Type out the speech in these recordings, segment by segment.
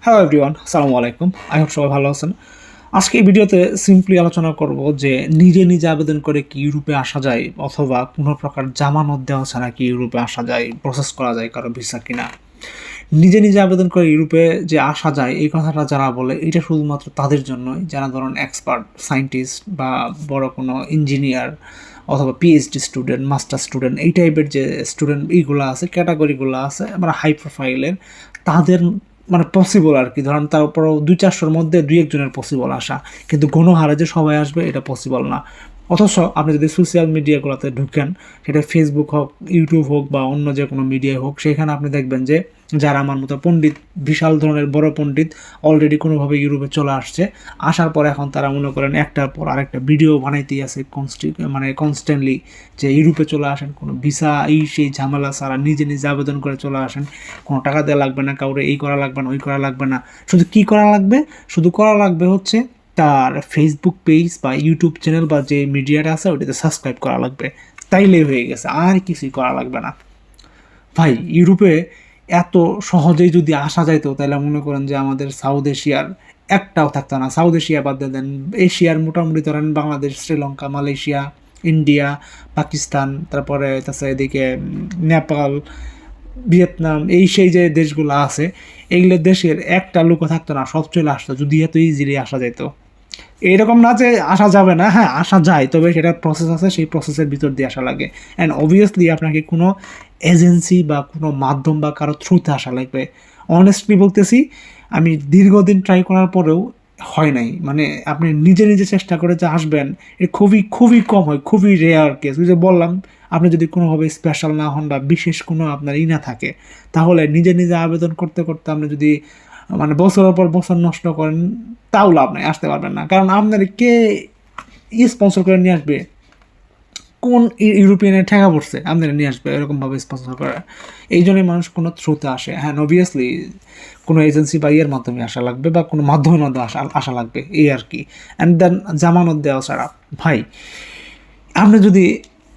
Hello everyone, আসসালামু আলাইকুম। I hope সবাই ভালো আছেন। আজকে এই ভিডিওতে সিম্পলি আলোচনা করব যে নিজে নিজে আবেদন করে কি ইউরোপে আসা যায়, অথবা কোনো প্রকার জামানত দেওয়া ছাড়া কি ইউরোপে আসা যায়, প্রসেস করা যায় কারো ভিসা কিনা। নিজে নিজে আবেদন করে ইউরোপে যে আসা যায় এই কথাটা যারা বলে, এটা শুধুমাত্র তাদের জন্যই যারা ধরুন এক্সপার্ট সায়েন্টিস্ট বা বড় কোনো ইঞ্জিনিয়ার অথবা পিএইচডি স্টুডেন্ট, মাস্টার স্টুডেন্ট, এই টাইপের যে স্টুডেন্ট এইগুলো আছে, ক্যাটাগরিগুলো আছে, মানে হাই প্রোফাইলের, তাদের মানে পসিবল আর কি। ধরেন তারপরও 2-400-র মধ্যে 2-1 জনের পসিবল আসা, কিন্তু গণহারে যে সবাই আসবে এটা পসিবল না। অথচ আপনি যদি সোশ্যাল মিডিয়াগুলোতে ঢুকেন, সেটা ফেসবুক হোক, ইউটিউব হোক বা অন্য যে কোনো মিডিয়ায় হোক, সেখানে আপনি দেখবেন যে যারা আমার মতো পণ্ডিত, বিশাল ধরনের বড় পণ্ডিত, অলরেডি কোনোভাবে ইউরোপে চলে আসছে। আসার পর এখন তারা মনে করেন একটার পর আরেকটা ভিডিও বানাইতেই আছে কনস্ট্যান্টলি, যে ইউরোপে চলে আসেন, কোনো ভিসা এই সেই ঝামেলা ছাড়া নিজে নিজে আবেদন করে চলে আসেন, কোনো টাকা দেওয়া লাগবে না, কাউরে এই করা লাগবে না, ওই করা লাগবে না। শুধু কী করা লাগবে? শুধু করা লাগবে হচ্ছে তার ফেসবুক পেজ বা ইউটিউব চ্যানেল বা যে মিডিয়াটা আছে ওটাতে সাবস্ক্রাইব করা লাগবে, তাইলেই হয়ে গেছে, আর কিছুই করা লাগবে না। ভাই, ইউরোপে এত সহজেই যদি আসা যাইতো তাহলে মনে করেন যে আমাদের সাউথ এশিয়ার একটাও থাকতো না। সাউথ এশিয়া বাদ দিয়ে দেন, এশিয়ার মোটামুটি ধরেন বাংলাদেশ, শ্রীলঙ্কা, মালয়েশিয়া, ইন্ডিয়া, পাকিস্তান, তারপরে তাছাড়া এদিকে নেপাল, ভিয়েতনাম, এই সেই যে দেশগুলো আছে, এইগুলো দেশের একটা লোকও থাকতো না, সব চলে আসতো যদি এত ইজিলি আসা যেত। এরকম না যে আসা যাবে না, হ্যাঁ আসা যায়, তবে সেটার প্রসেস আছে, সেই প্রসেসের ভিতর দিয়ে আসা লাগে। অ্যান্ড অবভিয়াসলি আপনাকে কোনো এজেন্সি বা কোনো মাধ্যম বা কারো থ্রুতে আসা লাগবে। অনেস্টলি বলতেছি, আমি দীর্ঘদিন ট্রাই করার পরেও হয় নাই। মানে আপনি নিজে নিজে চেষ্টা করে যে আসবেন, এটা খুবই খুবই কম হয়, খুবই রেয়ার কেস। ওই যে বললাম, আপনি যদি কোনোভাবে স্পেশাল না হন বা বিশেষ কোনো আপনার না থাকে, তাহলে নিজে নিজে আবেদন করতে করতে আপনি যদি মানে বছরের পর বছর নষ্ট করেন, তাও লাভ নাই, আসতে পারবেন না। কারণ আপনার কে স্পন্সর করে নিয়ে আসবে? কোন ইউরোপিয়ানের ঠেকা পড়ছে আপনারা নিয়ে আসবে এরকমভাবে স্পন্সর করে? এই জন্যই মানুষ কোনো থ্রুতে আসে। হ্যাঁ, অবভিয়াসলি কোনো এজেন্সি বা ইয়ের মাধ্যমে আসা লাগবে বা কোনো মাধ্যমের মাধ্যমে আসা লাগবে, এই আর কি। অ্যান্ড দেন জামানত দেওয়া ছাড়া, ভাই আপনি যদি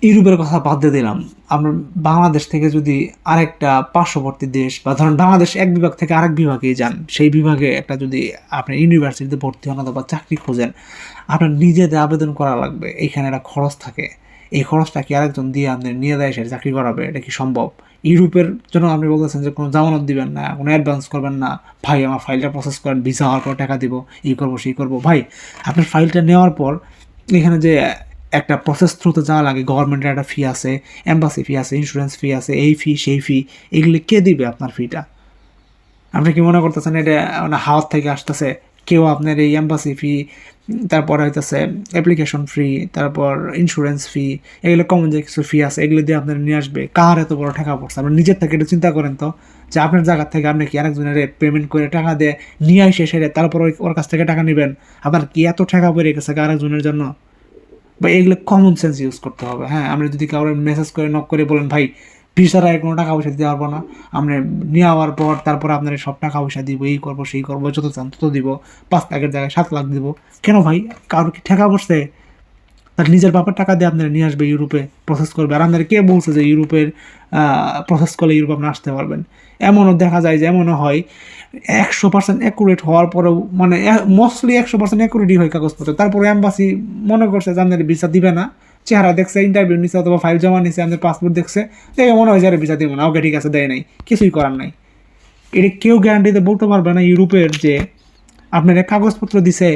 ইউরোপের কথা বাদ দিয়ে দিলাম, আমরা বাংলাদেশ থেকে যদি আরেকটা পার্শ্ববর্তী দেশ বা ধরেন বাংলাদেশ এক বিভাগ থেকে আরেক বিভাগেই যান, সেই বিভাগে একটা যদি আপনি ইউনিভার্সিটিতে ভর্তি হন অথবা চাকরি খোঁজেন, আপনার নিজেদের আবেদন করা লাগবে। এইখানে একটা খরচ থাকে, এই খরচটা কি আরেকজন দিয়ে আপনি নিয়ে দেয় সে চাকরি করাবে? এটা কি সম্ভব? ইউরোপের জন্য আপনি বলতেছেন যে কোনো জামানত দিবেন না, কোনো অ্যাডভান্স করবেন না, ভাই আমার ফাইলটা প্রসেস করেন, ভিসা হওয়ার পর টাকা দিব, এই করবো সেই করবো। ভাই, আপনার ফাইলটা নেওয়ার পর এখানে যে একটা প্রসেস থ্রুতে যাওয়া লাগে, গভর্নমেন্টের একটা ফি আছে, এম্বাসি ফি আছে, ইন্স্যুরেন্স ফি আছে, এই ফি সেই ফি, এগুলি কে দিবে আপনার ফিটা? আপনি কি মনে করতেছেন এটা মানে হাওয়ার থেকে আসতেছে? কেউ আপনার এই এম্বাসি ফি, তারপর হইতেছে অ্যাপ্লিকেশন ফি, তারপর ইন্স্যুরেন্স ফি, এগুলো কমন যে কিছু ফি আছে, এগুলো দিয়ে আপনার নিয়ে আসবে? কার এত বড় টাকা পড়ছে? আপনি নিজের থেকে একটু চিন্তা করেন তো, যে আপনার জায়গার থেকে আপনি কি আরেকজনের পেমেন্ট করে টাকা দিয়ে নিয়ে আসে সেরে তারপর ওর কাছ থেকে টাকা নেবেন? আপনার কি এত টাকা পড়ে গেছে আরেকজনের জন্য? বা এগুলো কমন সেন্স ইউজ করতে হবে। হ্যাঁ, আমরা যদি কাউকে মেসেজ করে নক করে বলেন, ভাই ভিসার আগে কোনো টাকা পয়সা দিতে পারবো না, আমরা নিয়ে যাওয়ার পর তারপর আপনার সব টাকা পয়সা দিব, এই করবো সেই করবো, যত চান তত দিব, 5 লাখের জায়গায় 7 লাখ দিব, কেন ভাই? কারোর কি ঠেকা পড়ছে? তার নিজের বাপের টাকা দিয়ে আপনারা নিয়ে আসবে, ইউরোপে প্রসেস করবে। আর আপনারা কে বলছে যে ইউরোপের প্রসেস করলে ইউরোপ আপনি আসতে পারবেন? এমনও দেখা যায় যে এমনও হয় 100% অ্যাকুরেট হওয়ার পরেও, মানে মোস্টলি 100% অ্যাকুরেটই হয় কাগজপত্র, তারপরে অ্যাম্বাসি মনে করছে যে আপনার ভিসা দিবে না, চেহারা দেখছে, ইন্টারভিউ নিচ্ছে অথবা ফাইল জমা নিচ্ছে, আপনার পাসপোর্ট দেখছে, দেখে মনে হয় যে ভিসা দিব না, ওকে ঠিক আছে, দেয় নাই, কিছুই করার নাই। এটা কেউ গ্যারান্টিতে বলতে পারবে না ইউরোপের যে আপনার কাগজপত্র দিছে,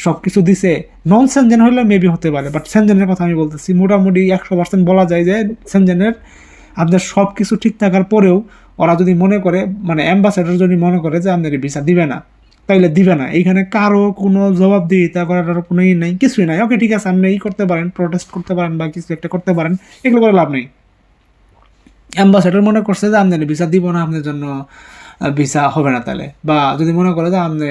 সব কিছু দিছে। নন সেনজেন হলে মেবি হতে পারে, বাট সেনজেনের কথা আমি বলতেছি, মোটামুটি 100% বলা যায় যে সেনজেনের আপনার সব কিছু ঠিক থাকার পরেও ওরা যদি মনে করে, মানে অ্যাম্বাসেডার যদি মনে করে যে আপনার ভিসা দিবে না, তাইলে দিবে না। এইখানে কারো কোনো জবাবদিহিতা করার কোনো নেই, কিছুই নাই। ওকে ঠিক আছে, আপনি এই করতে পারেন, প্রোটেস্ট করতে পারেন বা কিছু একটা করতে পারেন, এগুলো করে লাভ নেই। অ্যাম্বাসেডর মনে করছে যে আপনার ভিসা দিব না, আপনার জন্য ভিসা হবে না, তাহলে বা যদি মনে করে যে আপনার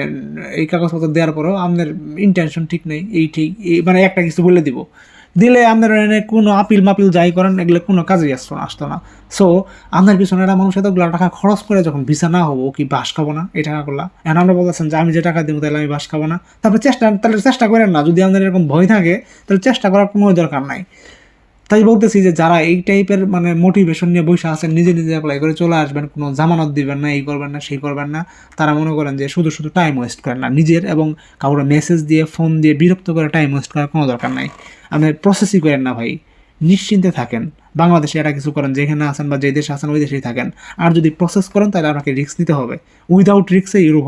এই কাগজপত্র দেওয়ার পরেও আপনার ইন্টেনশন ঠিক নেই, এই ঠিক মানে একটা কিছু বলে দিব, দিলে আপনার এনে কোনো আপিল মাপিল যাই করেন, এগুলো কোনো কাজেই আসতো না। সো আপনার পিছনে একটা মানুষ এতগুলো টাকা খরচ করে যখন ভিসা না হবো, কি বাস খাবো না এই টাকাগুলো? এখন আমরা বলতেছেন যে আমি যে টাকা দিব তাহলে আমি বাস খাবো না? তাহলে চেষ্টা করেন না। যদি আপনার এরকম ভয় থাকে তাহলে চেষ্টা করার কোনো দরকার নাই। তাই বলতেছি যে যারা এই টাইপের মানে মোটিভেশন নিয়ে বসে আছেন, নিজে নিজে অ্যাপ্লাই করে চলে আসবেন, কোনো জামানত দিবেন না, এই করবেন না, সেই করবেন না, তারা মনে করেন যে শুধু শুধু টাইম ওয়েস্ট করেন না। নিজের এবং কাউকে মেসেজ দিয়ে ফোন দিয়ে বিরক্ত করে টাইম ওয়েস্ট করার কোনো দরকার নাই। আপনি প্রসেসই করেন না ভাই, নিশ্চিন্তে থাকেন। বাংলাদেশে এটা কিছু করেন, যেখানে আছেন বা যে দেশে আছেন ওই দেশেই থাকেন। আর যদি প্রসেস করেন তাহলে আপনাকে রিস্ক নিতে হবে। Without রিস্কে Europe